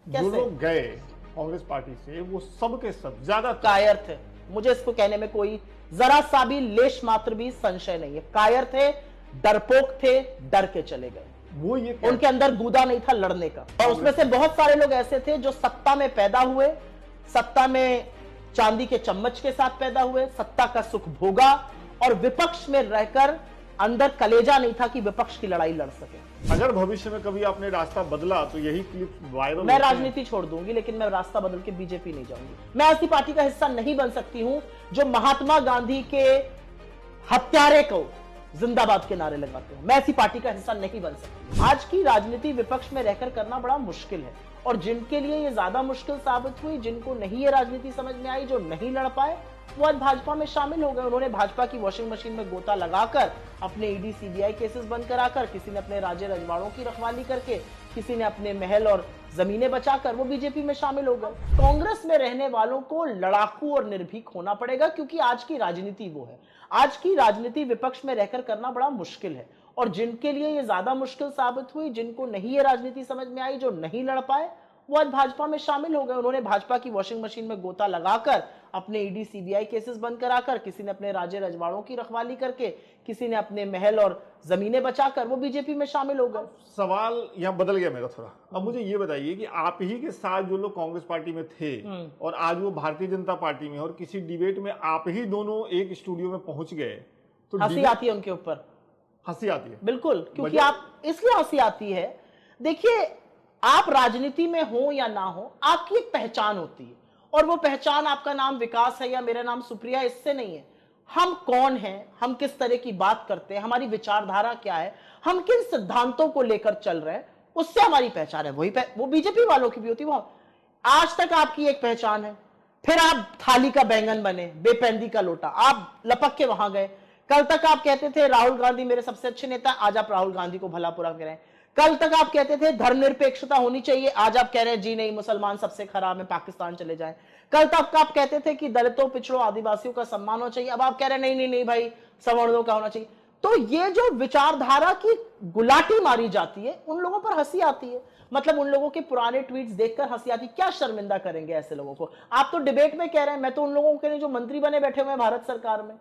जो लोग गए कांग्रेस पार्टी से वो सब के सब ज्यादा कायर थे। मुझे इसको कहने में कोई जरा सा भी लेश मात्र भी संशय नहीं है। कायर थे, डरपोक थे, डर के चले गए। वो ये उनके अंदर गूदा नहीं था लड़ने का। और उसमें से बहुत सारे लोग ऐसे थे जो सत्ता में पैदा हुए, सत्ता में चांदी के चम्मच के साथ पैदा हुए, सत्ता का सुख भोगा और विपक्ष में रहकर अंदर कलेजा नहीं था कि विपक्ष की लड़ाई लड़ सके। अगर भविष्य में कभी आपने रास्ता बदला तो यही क्लिप वायरल। मैं राजनीति छोड़ दूंगी, लेकिन मैं रास्ता बदल के बीजेपी नहीं जाऊंगी। मैं ऐसी पार्टी का हिस्सा नहीं बन सकती हूं जो महात्मा गांधी के हत्यारे को जिंदाबाद के नारे लगाते हैं। मैं ऐसी पार्टी का हिस्सा नहीं बन सकती। आज की राजनीति विपक्ष में रहकर करना बड़ा मुश्किल है, और जिनके लिए ये ज्यादा मुश्किल साबित हुई, जिनको नहीं ये राजनीति समझ में आई, जो नहीं लड़ पाए, वो आज भाजपा में शामिल हो गए। उन्होंने भाजपा की वॉशिंग मशीन में गोता लगाकर अपने ईडी सीबीआई केसेस बंद कराकर, किसी ने अपने राज्य रजवाड़ों की रखवाली करके, किसी ने अपने महल और जमीनें बचाकर वो बीजेपी में शामिल हो गए। कांग्रेस में रहने वालों को लड़ाकू और निर्भीक होना पड़ेगा, क्योंकि आज की राजनीति वो है। आज की राजनीति विपक्ष में रहकर करना बड़ा मुश्किल है, और जिनके लिए ये ज्यादा मुश्किल साबित हुई, जिनको नहीं ये राजनीति समझ में आई, जो नहीं लड़ पाए, वो आज भाजपा में शामिल हो गए। उन्होंने भाजपा की वॉशिंग मशीन में गोता लगाकर, अपने ईडी सीबीआई केसेस बंद कराकर, किसी ने अपने राज्य रजवाड़ों की रखवाली करके, किसी ने अपने महल और जमीनें बचाकर वो बीजेपी में शामिल हो गए। सवाल यहाँ बदल गया मेरा थोड़ा। अब मुझे ये बताइए कि आप ही के साथ जो लोग कांग्रेस पार्टी में थे और आज वो भारतीय जनता पार्टी में, और किसी डिबेट में आप ही दोनों एक स्टूडियो में पहुंच गए, तो हंसी आती है उनके ऊपर। हंसी आती है बिल्कुल, क्योंकि आप इसलिए हंसी आती है। देखिए, आप राजनीति में हो या ना हो, आपकी एक पहचान होती है, और वो पहचान आपका नाम विकास है या मेरा नाम सुप्रिया इससे नहीं है। हम कौन हैं, हम किस तरह की बात करते हैं, हमारी विचारधारा क्या है, हम किन सिद्धांतों को लेकर चल रहे हैं, उससे हमारी पहचान है। वो बीजेपी वालों की भी होती है। वो आज तक आपकी एक पहचान है, फिर आप थाली का बैंगन बने, बेपैंदी का लोटा, आप लपक के वहां गए। कल तक आप कहते थे राहुल गांधी मेरे सबसे अच्छे नेता, आज आप राहुल गांधी को भला बुरा कह रहे हैं। कल तक आप कहते थे धर्मनिरपेक्षता होनी चाहिए, आज आप कह रहे हैं जी नहीं, मुसलमान सबसे खराब है, पाकिस्तान चले जाएं। कल तक आप कहते थे कि दलितों, पिछड़ों, आदिवासियों का सम्मान होना चाहिए, अब आप कह रहे हैं नहीं नहीं नहीं भाई, सवर्णों का होना चाहिए। तो ये जो विचारधारा की गुलाटी मारी जाती है, उन लोगों पर हंसी आती है। मतलब उन लोगों के पुराने ट्वीट्स देखकर हंसी आती। क्या शर्मिंदा करेंगे ऐसे लोगों को? आप तो डिबेट में कह रहे हैं, मैं तो उन लोगों के लिए जो मंत्री बने बैठे हुए हैं भारत सरकार में।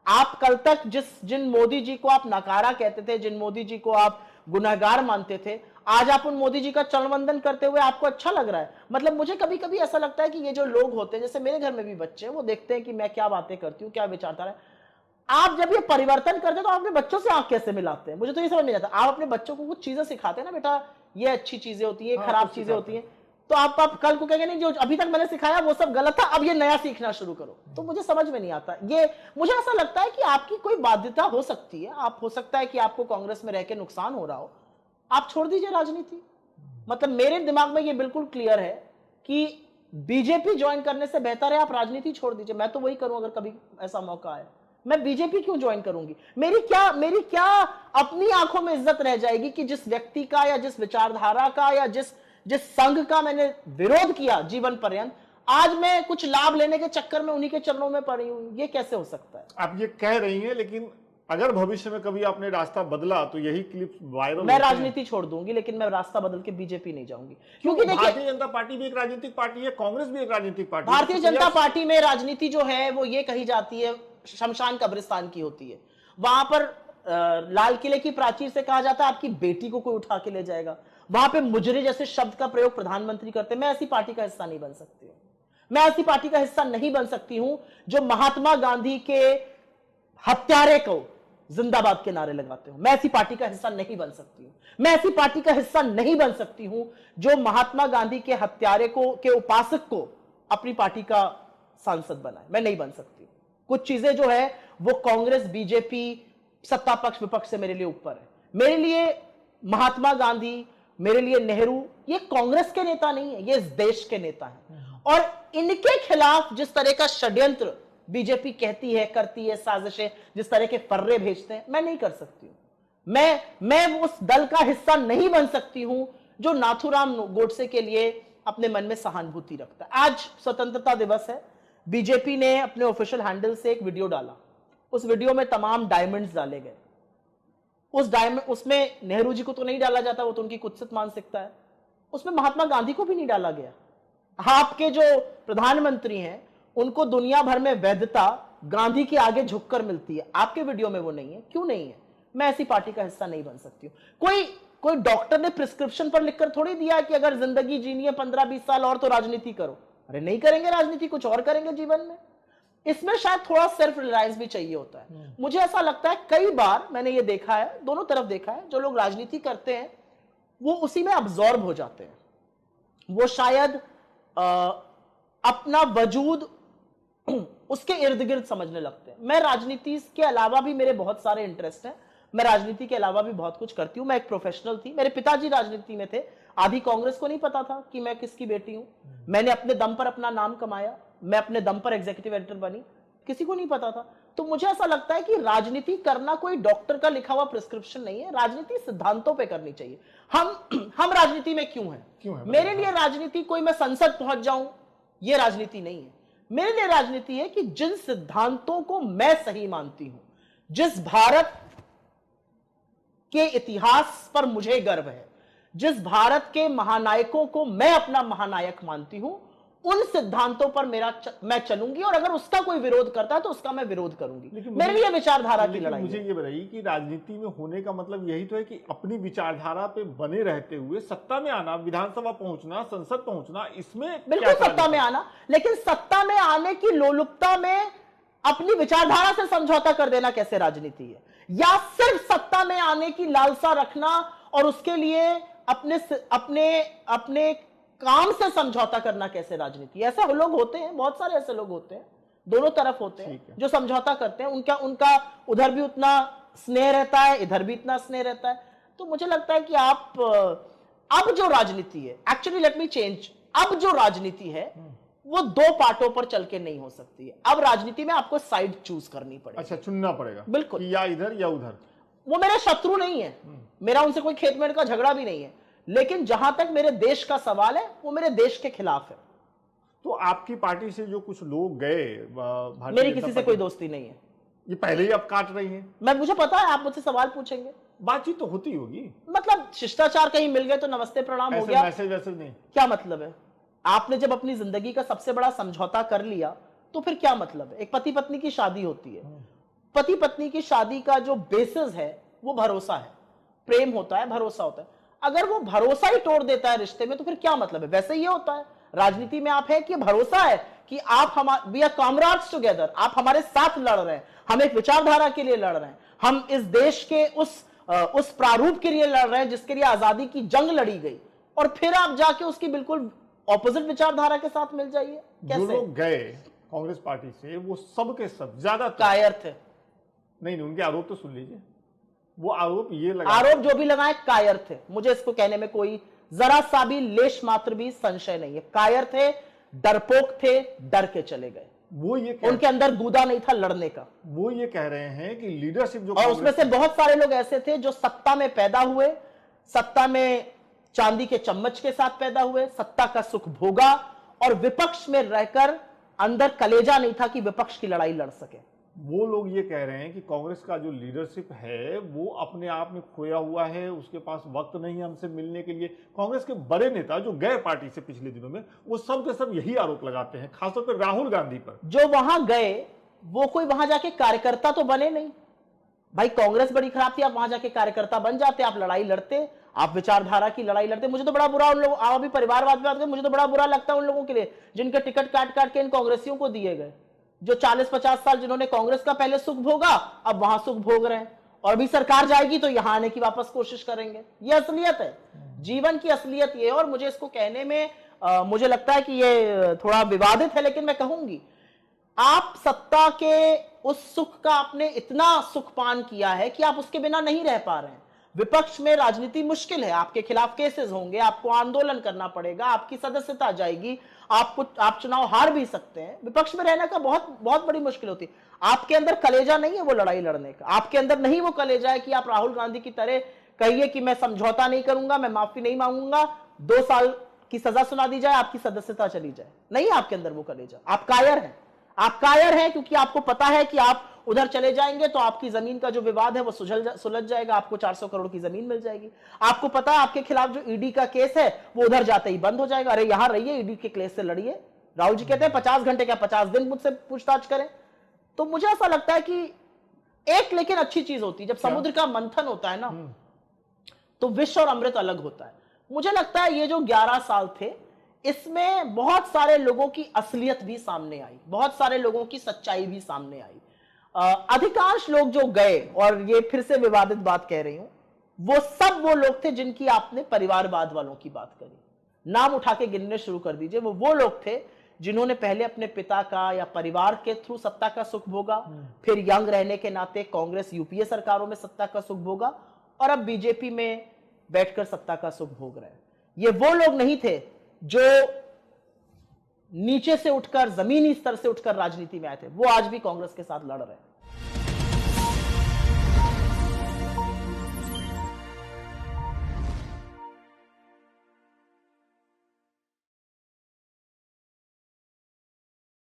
आप कल तक जिन मोदी जी को आप नकारा कहते थे, जिन मोदी जी को आप गुनहगार मानते थे, आज आप उन मोदी जी का चरणवंदन करते हुए आपको अच्छा लग रहा है। मतलब मुझे कभी कभी ऐसा लगता है कि ये जो लोग होते हैं, जैसे मेरे घर में भी बच्चे हैं, वो देखते हैं कि मैं क्या बातें करती हूँ, क्या विचारधारा है। आप जब ये परिवर्तन करते हैं तो आप अपने बच्चों से आंख कैसे मिलाते हैं? मुझे तो ये समझ नहीं आता। आप अपने बच्चों को कुछ चीजें सिखाते हैं ना, बेटा ये अच्छी चीजें होती है, खराब चीजें होती है, तो आप कल को कहेंगे नहीं जो अभी तक मैंने सिखाया वो सब गलत था, अब ये नया सीखना शुरू करो। तो मुझे समझ में नहीं आता। ये मुझे ऐसा लगता है कि आपकी कोई बाध्यता हो सकती है, आप हो सकता है कि आपको कांग्रेस में रह के नुकसान हो रहा हो, आप छोड़ दीजिए राजनीति। मतलब मेरे दिमाग में ये बिल्कुल क्लियर है कि बीजेपी ज्वाइन करने से बेहतर है आप राजनीति छोड़ दीजिए। मैं तो वही करूं अगर कभी ऐसा मौका आए। मैं बीजेपी क्यों ज्वाइन करूंगी? मेरी क्या अपनी आंखों में इज्जत रह जाएगी कि जिस व्यक्ति का या जिस विचारधारा का या जिस संघ का मैंने विरोध किया जीवन पर्यंत, आज मैं कुछ लाभ लेने के चक्कर में उन्हीं के चरणों में पड़ी हूं। ये कैसे हो सकता है? आप ये कह रही हैं, लेकिन अगर भविष्य में कभी आपने रास्ता बदला तो यही क्लिप वायरल। मैं राजनीति छोड़ दूंगी, लेकिन मैं रास्ता बदल के बीजेपी नहीं जाऊंगी। क्योंकि देखिए, भारतीय जनता पार्टी भी एक राजनीतिक पार्टी है, कांग्रेस भी एक राजनीतिक पार्टी है। भारतीय जनता पार्टी में राजनीति जो है वो ये कही जाती है शमशान कब्रिस्तान की होती है। वहां पर लाल किले की प्राचीर से कहा जाता है आपकी बेटी को कोई उठा के ले जाएगा। वहां पे मुजरे जैसे शब्द का प्रयोग प्रधानमंत्री करते हैं। मैं ऐसी पार्टी का हिस्सा नहीं बन सकती हूं। मैं ऐसी पार्टी का हिस्सा नहीं बन सकती हूं जो महात्मा गांधी के हत्यारे को जिंदाबाद के नारे लगाते हो। मैं ऐसी पार्टी का हिस्सा नहीं बन सकती हूं। मैं ऐसी पार्टी का हिस्सा नहीं बन सकती हूं जो महात्मा गांधी के हत्यारे के उपासक को अपनी पार्टी का सांसद बनाए। मैं नहीं बन सकती। कुछ चीजें जो है वो कांग्रेस, बीजेपी, सत्ता पक्ष विपक्ष से मेरे लिए ऊपर है। मेरे लिए महात्मा गांधी, मेरे लिए नेहरू, ये कांग्रेस के नेता नहीं है, ये इस देश के नेता हैं। और इनके खिलाफ जिस तरह का षड्यंत्र बीजेपी कहती है, करती है, साजिशें, जिस तरह के फर्रे भेजते हैं, मैं नहीं कर सकती हूं। मैं उस दल का हिस्सा नहीं बन सकती हूं जो नाथूराम गोडसे के लिए अपने मन में सहानुभूति रखता है। आज स्वतंत्रता दिवस है। बीजेपी ने अपने ऑफिशियल हैंडल से एक वीडियो डाला। उस वीडियो में तमाम डायमंड्स डाले गए। उसमें नेहरू जी को तो नहीं डाला जाता, वो तो उनकी कुत्सित मानसिकता है। उसमें महात्मा गांधी को भी नहीं डाला गया। आपके जो प्रधानमंत्री हैं उनको दुनिया भर में वैधता गांधी के आगे झुककर मिलती है, आपके वीडियो में वो नहीं है। क्यों नहीं है? मैं ऐसी पार्टी का हिस्सा नहीं बन सकती हूं। कोई डॉक्टर ने प्रिस्क्रिप्शन पर लिखकर थोड़ी दिया कि अगर जिंदगी जीनी है 15-20 साल और तो राजनीति करो। अरे नहीं करेंगे राजनीति, कुछ और करेंगे जीवन में। इसमें शायद थोड़ा सेल्फ रिलायंस भी चाहिए होता है। मुझे ऐसा लगता है कई बार मैंने ये देखा है, दोनों तरफ देखा है, जो लोग राजनीति करते हैं वो उसी में अब्जॉर्ब हो जाते हैं। वो शायद अपना वजूद उसके इर्द गिर्द समझने लगते हैं। मैं राजनीति के अलावा भी मेरे बहुत सारे इंटरेस्ट हैं, मैं राजनीति के अलावा भी बहुत कुछ करती हूं। मैं एक प्रोफेशनल थी, मेरे पिताजी राजनीति में थे, आधी कांग्रेस को नहीं पता था कि मैं किसकी बेटी हूं। मैंने अपने दम पर अपना नाम कमाया, मैं अपने दम पर एग्जीक्यूटिव एडिटर बनी, किसी को नहीं पता था। तो मुझे ऐसा लगता है कि राजनीति करना कोई डॉक्टर का लिखा हुआ प्रिस्क्रिप्शन नहीं है, राजनीति सिद्धांतों पे करनी चाहिए। हम राजनीति में क्यों हैं? मेरे लिए राजनीति कोई मैं संसद पहुंच जाऊं ये राजनीति नहीं है। मेरे लिए राजनीति है कि जिन सिद्धांतों को मैं सही मानती हूं, जिस भारत के इतिहास पर मुझे गर्व है, जिस भारत के महानायकों को मैं अपना महानायक मानती हूं, उन सिद्धांतों पर मैं चलूंगी, और अगर उसका कोई विरोध करता है तो उसका मैं विरोध करूंगी। मेरे लिए विचारधारा की लड़ाई। मुझे ये बताइए कि राजनीति में होने का मतलब यही तो है कि अपनी विचारधारा पे बने रहते हुए सत्ता में आना, विधानसभा पहुंचना, संसद पहुंचना, इसमें बिल्कुल सत्ता में आना, लेकिन सत्ता में आने की लोलुपता में अपनी विचारधारा से समझौता कर देना कैसे राजनीति है? या सिर्फ सत्ता में आने की लालसा रखना और उसके लिए अपने काम से समझौता करना कैसे राजनीति? ऐसे लोग होते हैं, बहुत सारे ऐसे लोग होते हैं, दोनों तरफ होते हैं, जो समझौता करते हैं। उनका उधर भी उतना स्नेह रहता है, इधर भी इतना स्नेह रहता है। तो मुझे लगता है कि आप अब जो राजनीति है, एक्चुअली लेट मी चेंज, अब जो राजनीति है वो दो पार्टों पर चल के नहीं हो सकती है। अब राजनीति में आपको साइड चूज करनी पड़ेगी। अच्छा, चुनना पड़ेगा, बिल्कुल, या इधर या उधर। वो मेरे शत्रु नहीं है, मेरा उनसे कोई खेतमेड़ का झगड़ा भी नहीं है, लेकिन जहां तक मेरे देश का सवाल है वो मेरे देश के खिलाफ है। तो आपकी पार्टी से जो कुछ लोग गए, मेरी किसी से कोई दोस्ती नहीं है। ये पहले ही आप काट रही हैं। मुझे पता है, आप मुझसे सवाल पूछेंगे, बातचीत तो होती होगी, मतलब शिष्टाचार कहीं मिल गए तो नमस्ते प्रणाम हो गया, मैसेज वैसेज नहीं। क्या मतलब है? आपने जब अपनी जिंदगी का सबसे बड़ा समझौता कर लिया तो फिर क्या मतलब है? एक पति पत्नी की शादी होती है, पति पत्नी की शादी का जो बेसिस है वो भरोसा है, प्रेम होता है, भरोसा होता है। अगर वो भरोसा ही तोड़ देता है रिश्ते में तो फिर क्या मतलब है? वैसे ही होता है राजनीति में। आप है कि भरोसा है कि आप वी आर कॉमरेड्स टुगेदर, आप हमारे साथ लड़ रहे हैं, हम एक विचारधारा के लिए लड़ रहे हैं, हम इस देश के उस प्रारूप के लिए लड़ रहे हैं जिसके लिए आजादी की जंग लड़ी गई, और फिर आप जाके उसकी बिल्कुल ऑपोजिट विचारधारा के साथ मिल जाइए। कैसे? जो लोग गए कांग्रेस पार्टी से वो सब के सब ज्यादा कायर थे। नहीं, उनके आरोप तो सुन लीजिए। वो आरोप जो भी लगाए कायर थे। मुझे इसको कहने में कोई जरा सा भी लेश मात्र भी संशय नहीं है। कायर थे, डरपोक थे, डर के चले गए। वो ये उनके अंदर गूदा नहीं था लड़ने का। वो ये कह रहे हैं कि लीडरशिप जो, और उसमें से बहुत सारे लोग ऐसे थे जो सत्ता में पैदा हुए, सत्ता में चांदी के चम्मच के साथ पैदा हुए, सत्ता का सुख भोगा, और विपक्ष में रहकर अंदर कलेजा नहीं था कि विपक्ष की लड़ाई लड़ सके। वो लोग ये कह रहे हैं कि कांग्रेस का जो लीडरशिप है वो अपने आप में खोया हुआ है, उसके पास वक्त नहीं है हमसे मिलने के लिए। कांग्रेस के बड़े नेता जो गए पार्टी से पिछले दिनों में, वो सब के सब यही आरोप लगाते हैं, खासतौर पर राहुल गांधी पर। जो वहां गए वो कोई वहां जाके कार्यकर्ता तो बने नहीं। भाई कांग्रेस बड़ी खराब थी, आप वहां जाके कार्यकर्ता बन जाते, आप लड़ाई लड़ते, आप विचारधारा की लड़ाई लड़ते। मुझे तो बड़ा बुरा उन लोगों, आप अभी परिवारवाद पे बात करें, मुझे तो बड़ा बुरा लगता है उन लोगों के लिए जिनके टिकट काट काट के इन कांग्रेसियों को दिए गए, जो 40-50 साल जिन्होंने कांग्रेस का पहले सुख भोगा, अब वहां सुख भोग रहे हैं, और अभी सरकार जाएगी तो यहां आने की वापस कोशिश करेंगे। ये असलियत है, जीवन की असलियत ये है। और मुझे इसको कहने में मुझे लगता है कि ये थोड़ा विवादित है, लेकिन मैं कहूंगी, आप सत्ता के उस सुख का आपने इतना सुखपान किया है कि आप उसके बिना नहीं रह पा रहे हैं। विपक्ष में राजनीति मुश्किल है, आपके खिलाफ केसेस होंगे, आपको आंदोलन करना पड़ेगा, आपकी सदस्यता जाएगी, आप चुनाव हार भी सकते हैं। विपक्ष में रहने का बहुत बहुत बड़ी मुश्किल होती है। आपके अंदर कलेजा नहीं है वो लड़ाई लड़ने का, आपके अंदर नहीं वो कलेजा है कि आप राहुल गांधी की तरह कहिए कि मैं समझौता नहीं करूंगा, मैं माफी नहीं मांगूंगा, 2 साल की सजा सुना दी जाए, आपकी सदस्यता चली जाए। नहीं, आपके अंदर वो कलेजा। आप कायर हैं, आप कायर हैं क्योंकि आपको पता है कि आप उधर चले जाएंगे तो आपकी जमीन का जो विवाद है वो सुलझ जाएगा, आपको 400 करोड़ की जमीन मिल जाएगी। आपको पता है आपके खिलाफ जो ईडी का केस है वो उधर जाते ही बंद हो जाएगा। अरे यहां रहिए, ईडी के केस से लड़िए। राहुल जी कहते हैं 50 घंटे क्या 50 दिन मुझसे पूछताछ करें। तो मुझे ऐसा लगता है कि एक लेकिन अच्छी चीज होती है, जब समुद्र का मंथन होता है ना तो विष और अमृत अलग होता है। मुझे लगता है ये जो 11 साल थे इसमें बहुत सारे लोगों की असलियत भी सामने आई, बहुत सारे लोगों की सच्चाई भी सामने आई। अधिकांश लोग जो गए, और ये फिर से विवादित बात कह रही हूं, वो सब वो लोग थे जिनकी आपने परिवारवाद वालों की बात करी, नाम उठा के गिनने शुरू कर दीजिए। वो लोग थे जिन्होंने पहले अपने पिता का या परिवार के थ्रू सत्ता का सुख भोगा, फिर यंग रहने के नाते कांग्रेस यूपीए सरकारों में सत्ता का सुख भोगा, और अब बीजेपी में बैठकर सत्ता का सुख भोग रहे हैं। ये वो लोग नहीं थे जो नीचे से उठकर, जमीनी स्तर से उठकर राजनीति में आए थे, वो आज भी कांग्रेस के साथ लड़ रहे हैं।